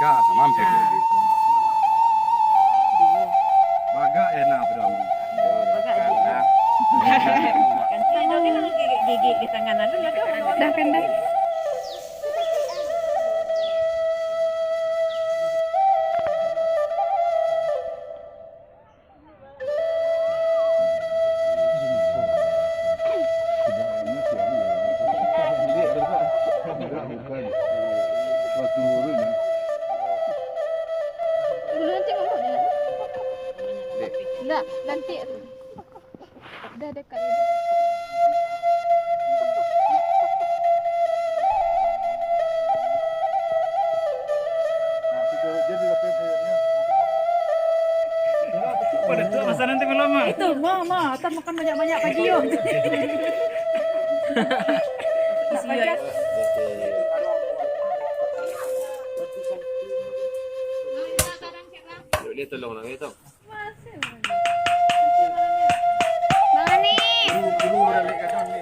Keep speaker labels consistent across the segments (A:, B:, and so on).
A: Baga sama mampir. Baga enak berarti.
B: Baga enak. Kan tidur kan gigi di tangan dulu lah.
C: Dah kan dah. Dulu nanti ngomong dia. Enggak, nanti. Udah dekat udah.
D: Pada tuh masa nanti lama.
B: Itu mama, tak makan banyak-banyak pagi yo.
A: Dia tolong orang itu.
C: Mana nih?
A: Dulu balik ke sana ni.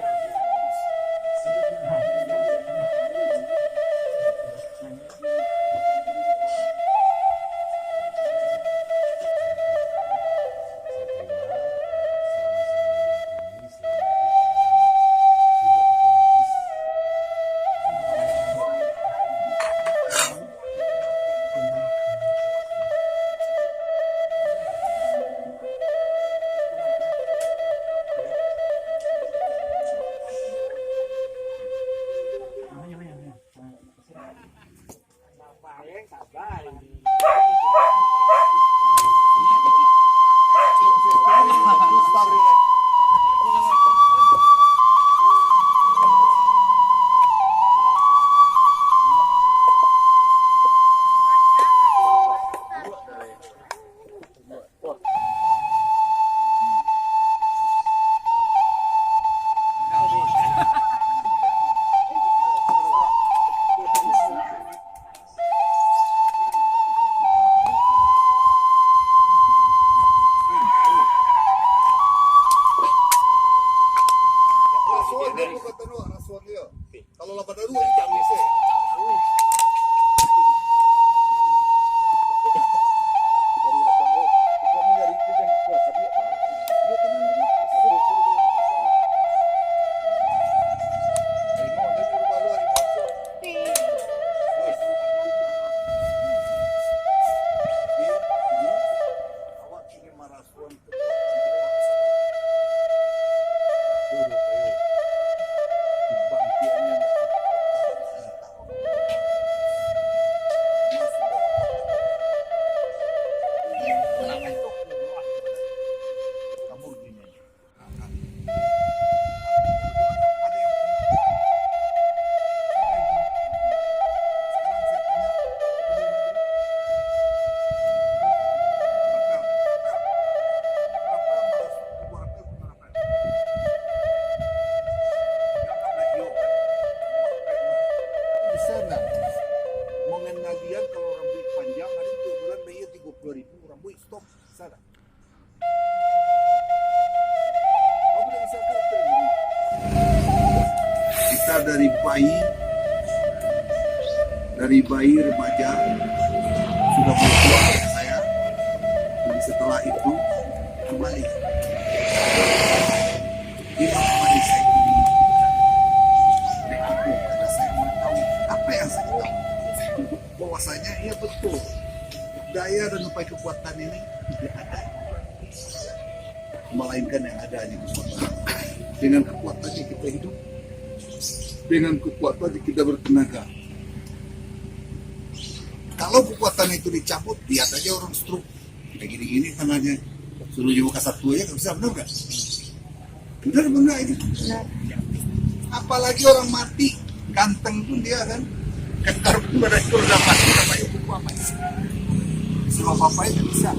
E: Kalau 82 jam bisa. Mengenalian kalau rambut panjang ada 2 bulan bayar 30.000 rambut stop sana. Kamu tidak bisa kerja ini. Kita dari bayi remaja sudah berkeluar dengan saya. Dan setelah itu kembali. Ini kembali saya karena saya mau tahu apa yang saya tahu. Bahwasanya iya betul daya dan upaya kekuatan ini tidak ada, melainkan yang ada hanya kekuatan. Dengan kekuatannya kita hidup, dengan kekuatannya kita bertenaga. Kalau kekuatan itu dicabut, lihat aja orang stroke kayak gini-gini tangannya, suruh buka satu aja nggak bisa, benar nggak? Benar benar ini. Apalagi orang mati ganteng pun dia kan. Kentar pun ada itu udah pasti namanya buku apa sih? Semua apa itu bisa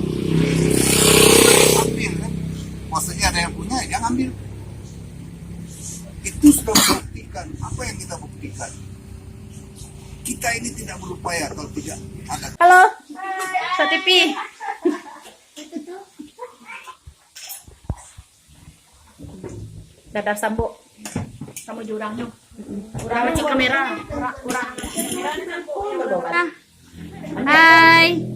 E: ambil kan? Maksudnya ada yang punya, jangan ambil. Itu sudah membuktikan apa yang kita buktikan. Kita ini tidak berupaya kalau tidak ada.
C: Halo. Sotipi. Dadar sambo. Kamu jurangnya. Urang cek kamera. Urang. Nah. Hai.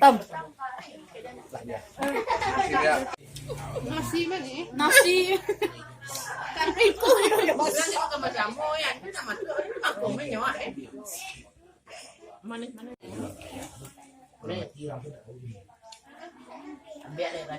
C: Tom. Nasi. Kan itu ya bos.
B: Sama jamu ya, itu sama tuh, itu aku menyewa. Manis. Biar ada